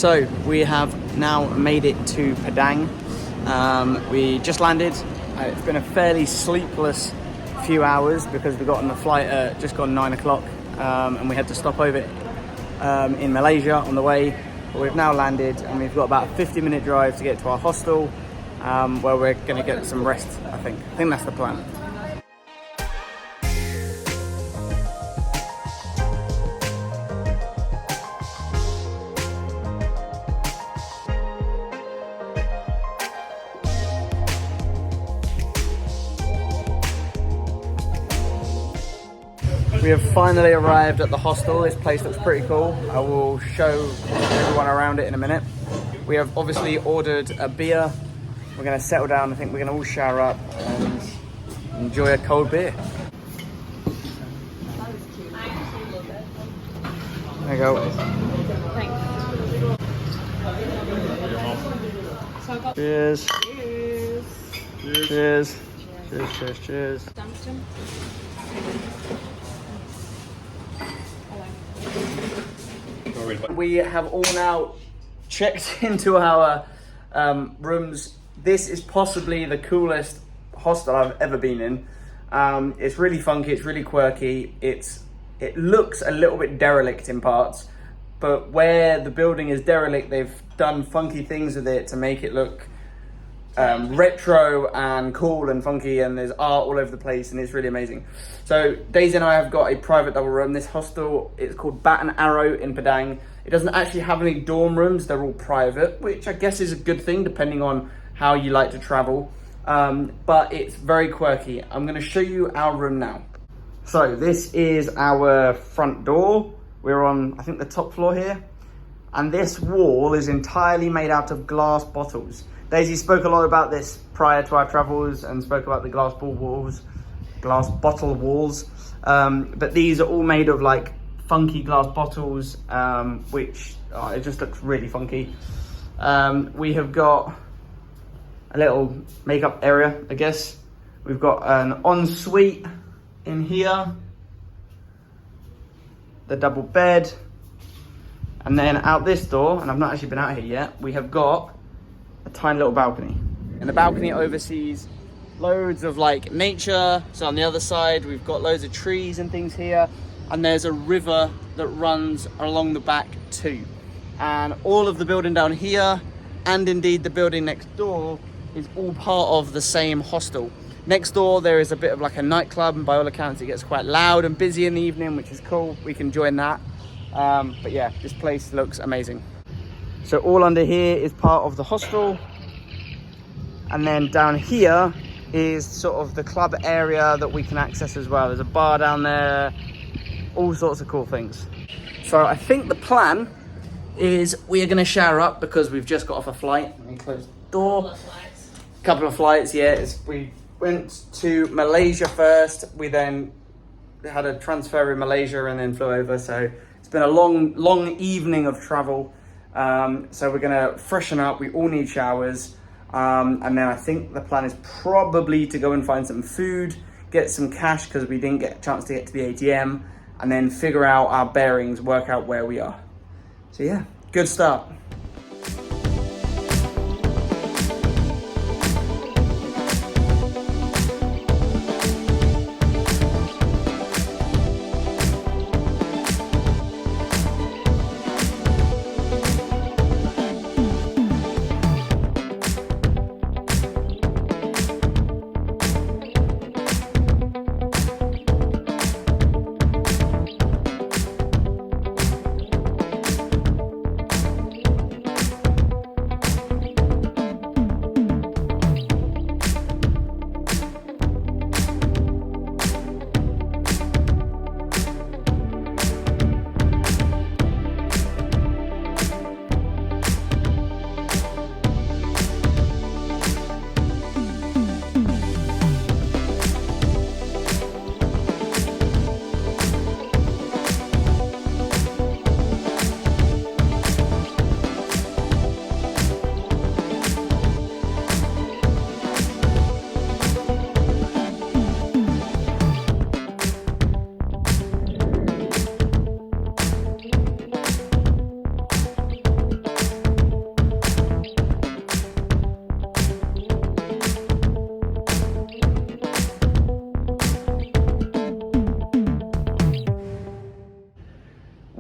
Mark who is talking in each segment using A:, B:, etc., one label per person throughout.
A: So we have now made it to Pedang. We just landed. It's been a fairly sleepless few hours because we got on the flight at just gone 9 o'clock, and we had to stop over in Malaysia on the way. But we've now landed and we've got about a 50-minute drive to get to our hostel, where we're going to get some rest. I think that's the plan. We have finally arrived at the hostel. This place looks pretty cool. I will show everyone around it in a minute. We have obviously ordered a beer. We're going to settle down. I think we're going to all shower up and enjoy a cold beer. There you go. Cheers. Cheers. Cheers. Cheers. Cheers. Cheers. We have all now checked into our rooms. This is possibly the coolest hostel I've ever been in. It's really funky, it's really quirky. It looks a little bit derelict in parts, but where the building is derelict, they've done funky things with it to make it look retro and cool and funky, and there's art all over the place, and it's really amazing. So Daisy and I have got a private double room. This hostel is called Bat and Arrow in Pedang. It doesn't actually have any dorm rooms, they're all private, which I guess is a good thing depending on how you like to travel, but it's very quirky. I'm going to show you our room now. So this is our front door. We're on, I think, the top floor here, and this wall is entirely made out of glass bottles. Daisy spoke a lot about this prior to our travels and spoke about the glass bottle walls, but these are all made of like funky glass bottles, which it just looks really funky. We have got a little makeup area, I guess. We've got an ensuite in here, the double bed, and then out this door, and I've not actually been out here yet, we have got a tiny little balcony. And the balcony oversees loads of like nature. So on the other side, we've got loads of trees and things here. And there's a river that runs along the back too. And all of the building down here, and indeed the building next door, is all part of the same hostel. Next door, there is a bit of like a nightclub, and by all accounts, it gets quite loud and busy in the evening, which is cool. We can join that. But yeah, this place looks amazing. So all under here is part of the hostel. And then down here is sort of the club area that we can access as well. There's a bar down there, all sorts of cool things. So I think the plan is we are going to shower up because we've just got off a flight. Let me close the door. Couple of flights, yeah. We went to Malaysia first. We then had a transfer in Malaysia and then flew over. So it's been a long evening of travel. So we're going to freshen up. We all need showers. And then I think the plan is probably to go and find some food, get some cash because we didn't get a chance to get to the ATM, and then figure out our bearings, work out where we are. So yeah, good start.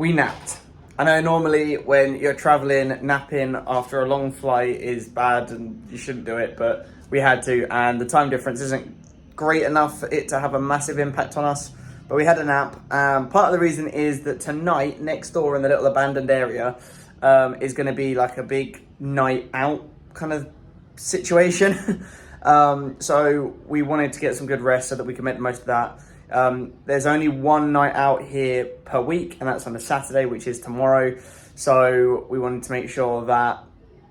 A: we napped. I know normally when you're traveling, napping after a long flight is bad and you shouldn't do it, but we had to, and the time difference isn't great enough for it to have a massive impact on us, but we had a nap. Part of the reason is that tonight, next door in the little abandoned area, is going to be like a big night out kind of situation. So we wanted to get some good rest so that we can make the most of that. There's only one night out here per week, and that's on a Saturday, which is tomorrow. So we wanted to make sure that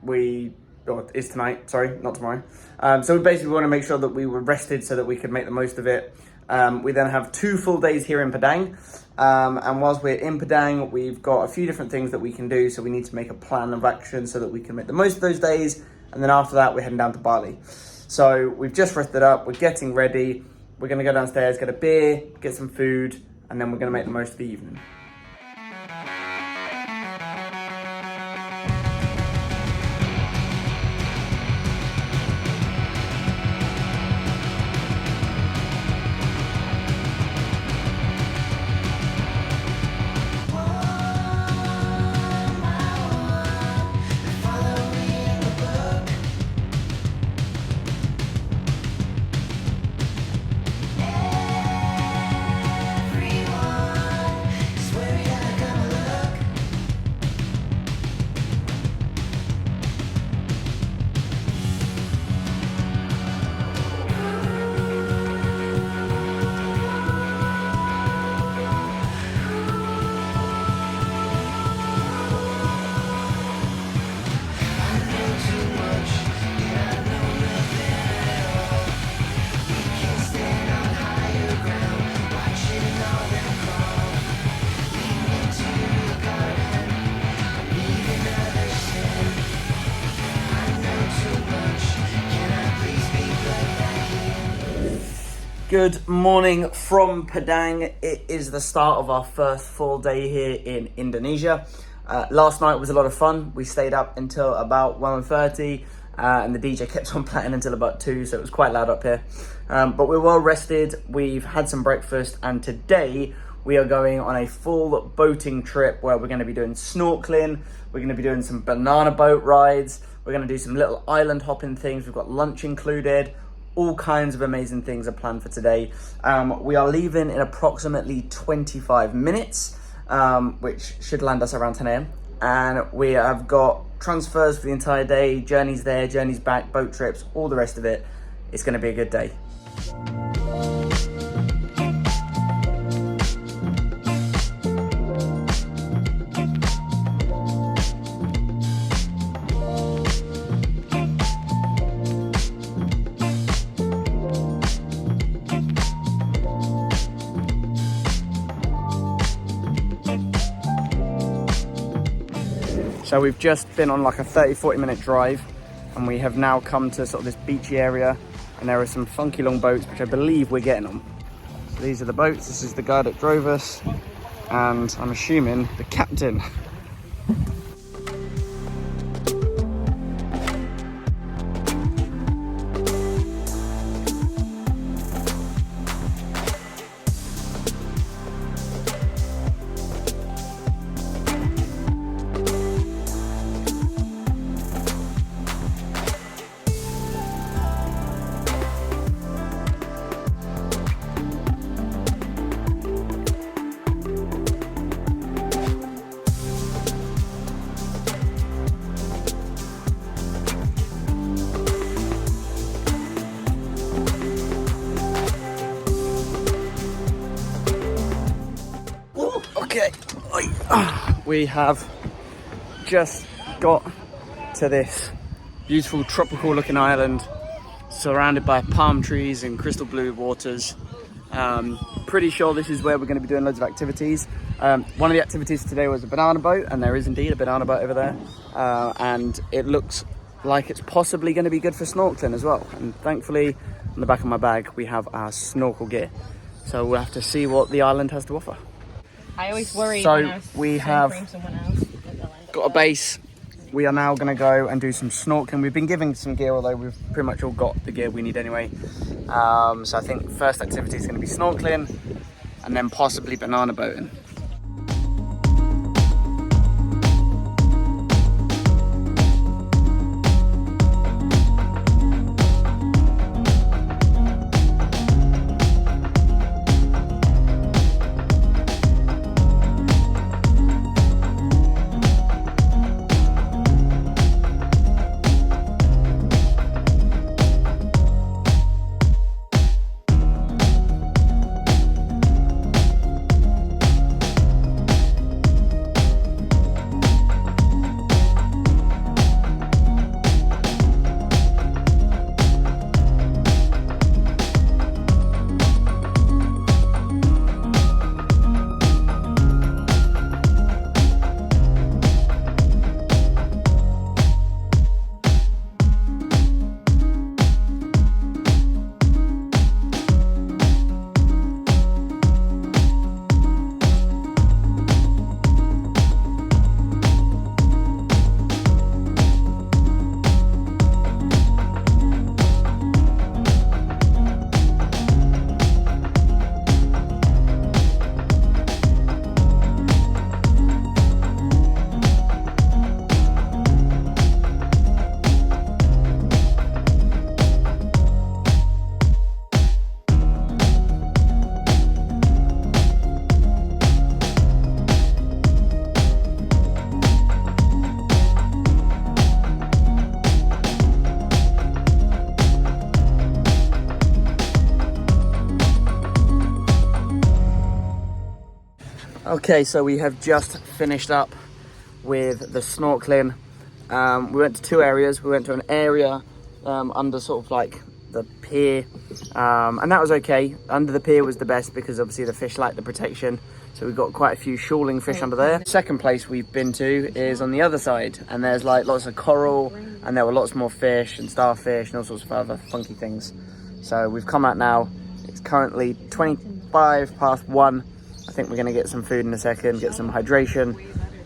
A: it's tonight, sorry, not tomorrow. So we basically want to make sure that we were rested so that we could make the most of it. We then have 2 full days here in Pedang. And whilst we're in Pedang, we've got a few different things that we can do. So we need to make a plan of action so that we can make the most of those days. And then after that, we're heading down to Bali. So we've just rested up, we're getting ready. We're gonna go downstairs, get a beer, get some food, and then we're gonna make the most of the evening. Good morning from Pedang. It is the start of our first full day here in Indonesia. Last night was a lot of fun. We stayed up until about 1:30 and the DJ kept on playing until about 2, so it was quite loud up here. But we're well rested, we've had some breakfast, and today we are going on a full boating trip where we're going to be doing snorkeling, we're going to be doing some banana boat rides, we're going to do some little island hopping things, we've got lunch included. All kinds of amazing things are planned for today. We are leaving in approximately 25 minutes, which should land us around 10 a.m. And we have got transfers for the entire day, journeys there, journeys back, boat trips, all the rest of it. It's going to be a good day. So we've just been on like a 30-40 minute drive, and we have now come to sort of this beachy area, and there are some funky long boats which I believe we're getting on. So these are the boats, this is the guy that drove us, and I'm assuming the captain. Okay, we have just got to this beautiful tropical looking island surrounded by palm trees and crystal blue waters. Pretty sure this is where we're going to be doing loads of activities. One of the activities today was a banana boat, and there is indeed a banana boat over there, and it looks like it's possibly going to be good for snorkeling as well. And thankfully on the back of my bag we have our snorkel gear, so we'll have to see what the island has to offer.
B: I always worry.
A: So we have got a base. We are now going to go and do some snorkeling. We've been given some gear, although we've pretty much all got the gear we need anyway. So I think first activity is going to be snorkeling, and then possibly banana boating. Okay, so we have just finished up with the snorkeling. We went to two areas. We went to an area under sort of like the pier, and that was okay. Under the pier was the best because obviously the fish like the protection. So we've got quite a few shoaling fish under there. Second place we've been to is on the other side, and there's like lots of coral, and there were lots more fish and starfish and all sorts of other funky things. So we've come out now. It's currently 25 past 1. I think we're gonna get some food in a second, get some hydration,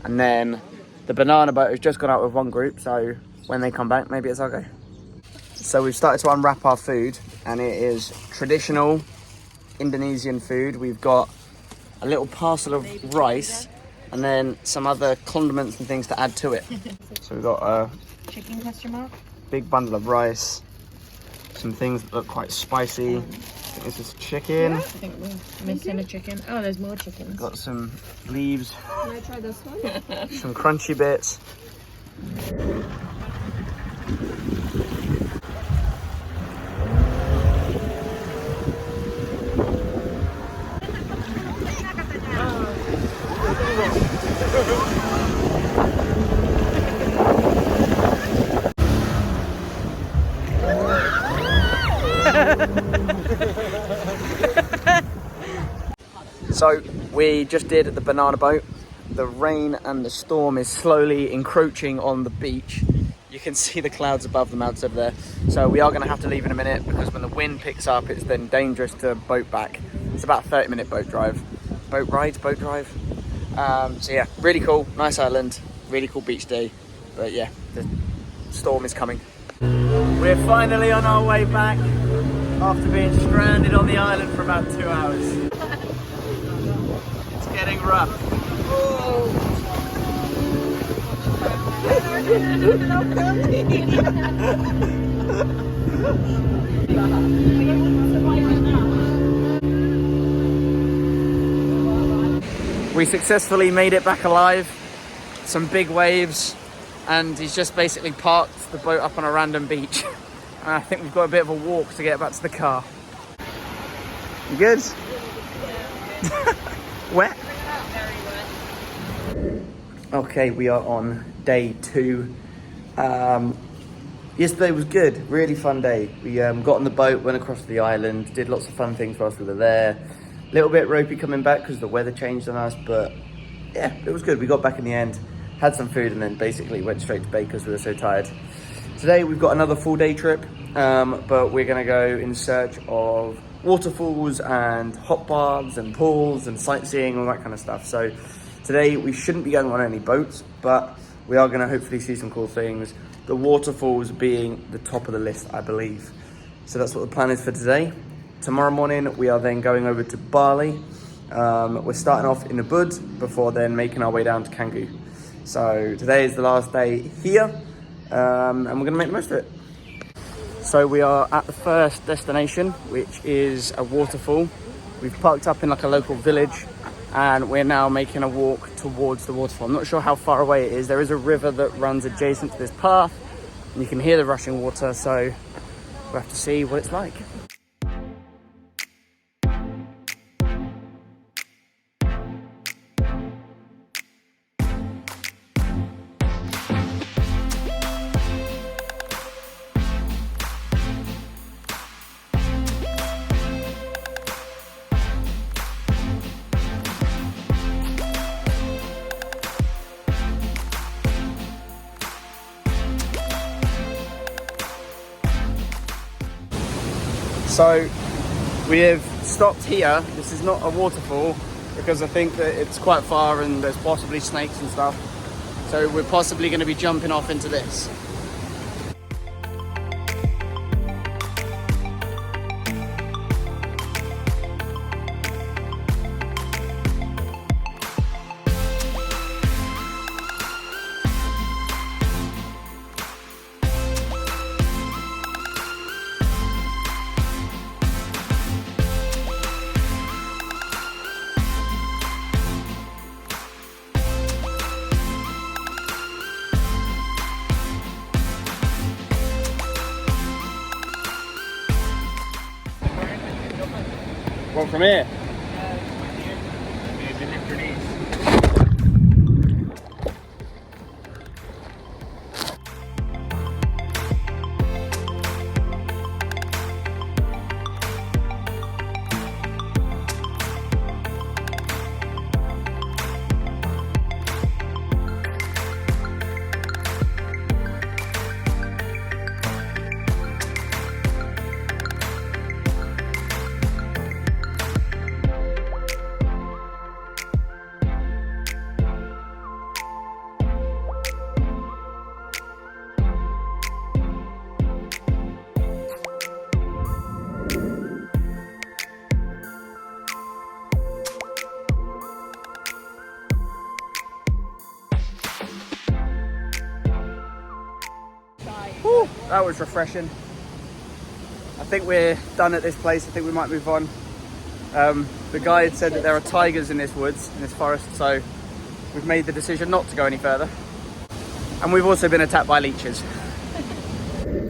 A: and then the banana boat has just gone out with one group, so when they come back, maybe it's our go. So we've started to unwrap our food, and it is traditional Indonesian food. We've got a little parcel of rice, and then some other condiments and things to add to it. So we've got a
B: Chicken question mark?
A: big bundle of rice, some things that look quite spicy. I think this is chicken.
B: I think we're missing a chicken. Oh, there's more chickens.
A: Got some leaves.
B: Can I try this one?
A: Some crunchy bits. So we just did the banana boat. The rain and the storm is slowly encroaching on the beach. You can see the clouds above the mountains over there. So we are going to have to leave in a minute because when the wind picks up, it's then dangerous to boat back. It's about a 30-minute boat drive. Boat ride, boat drive. So yeah, really cool, nice island, really cool beach day. But yeah, the storm is coming. We're finally on our way back after being stranded on the island for about 2 hours. It's getting rough. We successfully made it back alive. Some big waves, and he's just basically parked the boat up on a random beach. And I think we've got a bit of a walk to get back to the car. You good? Wet? Okay, we are on day 2. Yesterday was good, really fun day. We got on the boat, went across the island, did lots of fun things whilst we were there. A little bit ropey coming back because the weather changed on us, but yeah, it was good. We got back in the end, had some food, and then basically went straight to bed because we were so tired. Today we've got another full day trip, but we're gonna go in search of waterfalls and hot baths and pools and sightseeing, all that kind of stuff. So today we shouldn't be going on any boats, but we are gonna hopefully see some cool things. The waterfalls being the top of the list, I believe. So that's what the plan is for today. Tomorrow morning, we are then going over to Bali. We're starting off in Ubud before then making our way down to Canggu. So today is the last day here, and we're gonna make the most of it. So we are at the first destination, which is a waterfall. We've parked up in like a local village, and we're now making a walk towards the waterfall. I'm not sure how far away it is. There is a river that runs adjacent to this path, and you can hear the rushing water, so we'll have to see what it's like. So we have stopped here. This is not a waterfall because I think that it's quite far and there's possibly snakes and stuff. So we're possibly going to be jumping off into this. Well, from here. that was refreshing. I think we're done at this place. I think we might move on. The guide said that there are tigers in this woods, in this forest, so we've made the decision not to go any further. And we've also been attacked by leeches.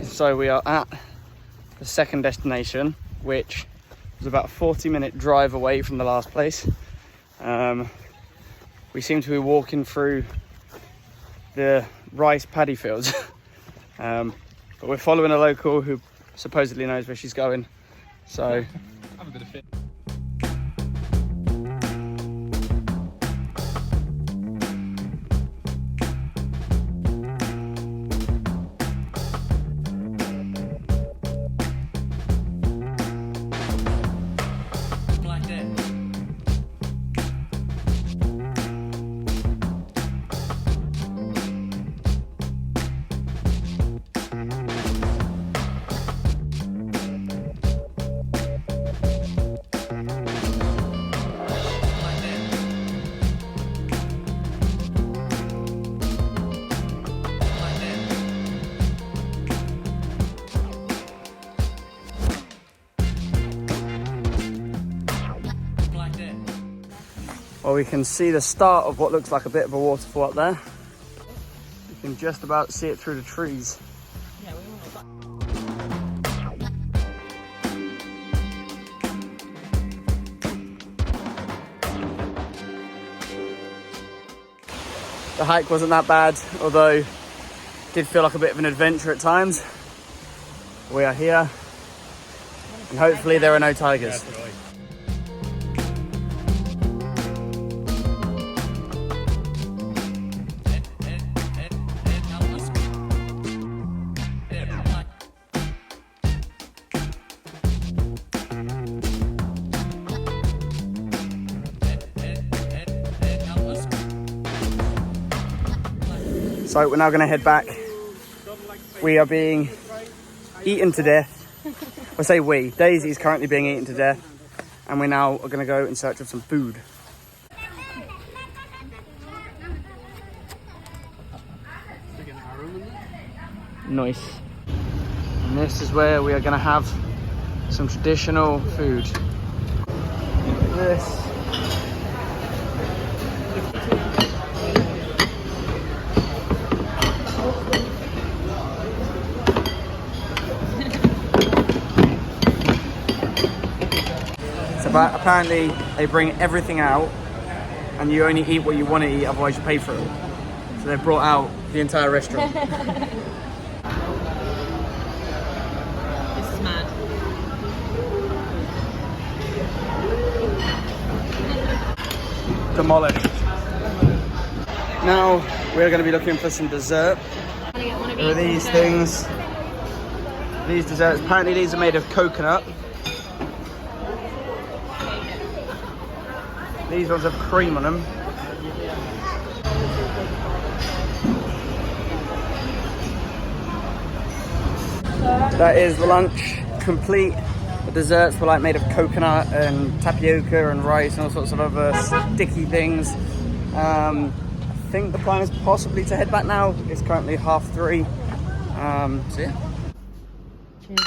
A: So we are at the second destination, which was about a 40-minute drive away from the last place. We seem to be walking through the rice paddy fields. But we're following a local who supposedly knows where she's going. So
C: Have a bit of fit.
A: Well, we can see the start of what looks like a bit of a waterfall up there. You can just about see it through the trees. The hike wasn't that bad, although it did feel like a bit of an adventure at times. We are here, and hopefully there are no tigers. So we're now going to head back. We are being eaten to death. I say we. Daisy is currently being eaten to death. And we now are going to go in search of some food. Nice. And this is where we are going to have some traditional food. Look at this. But apparently they bring everything out and you only eat what you want to eat, otherwise you pay for it. So they've brought out the entire restaurant.
B: This is mad.
A: Demolished. Now we're going to be looking for some dessert. There are these things. These desserts, apparently these are made of coconut. These ones have cream on them. That is the lunch complete. The desserts were like made of coconut and tapioca and rice and all sorts of other sticky things. I think the plan is possibly to head back now. It's currently 3:30. So yeah.
B: Cheers.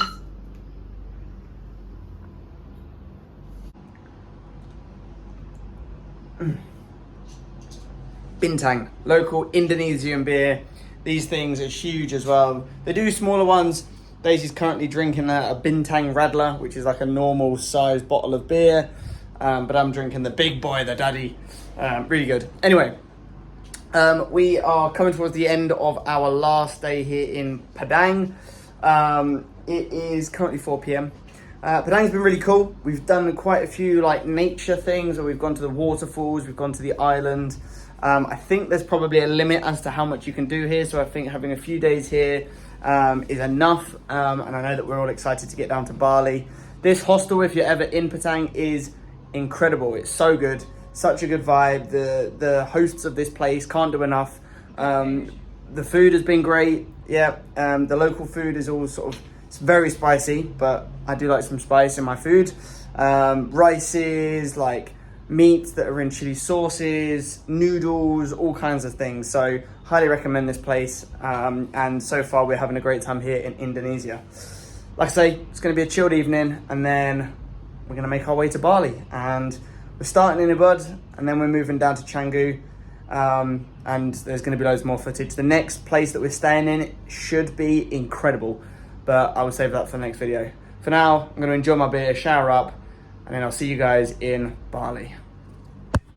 A: Bintang, local Indonesian beer. These things are huge as well. They do smaller ones. Daisy's currently drinking a Bintang Radler, which is like a normal size bottle of beer. But I'm drinking the big boy, the daddy. Really good. Anyway, we are coming towards the end of our last day here in Pedang. It is currently 4 p.m. Pedang's been really cool. We've done quite a few like nature things, where we've gone to the waterfalls, we've gone to the island. I think there's probably a limit as to how much you can do here, so I think having a few days here is enough, and I know that we're all excited to get down to Bali. This hostel, if you're ever in Pedang, is incredible. It's so good, such a good vibe. The hosts of this place can't do enough. The food has been great. Yeah, the local food is all sort of, it's very spicy, but I do like some spice in my food. Rices, like meats that are in chili sauces, noodles, all kinds of things. So highly recommend this place. And so far we're having a great time here in Indonesia. Like I say, it's going to be a chilled evening, and then we're going to make our way to Bali. And we're starting in Ubud, and then we're moving down to Canggu. And there's going to be loads more footage. The next place that we're staying in should be incredible, but I will save that for the next video. For now, I'm going to enjoy my beer, shower up, and then I'll see you guys in Bali.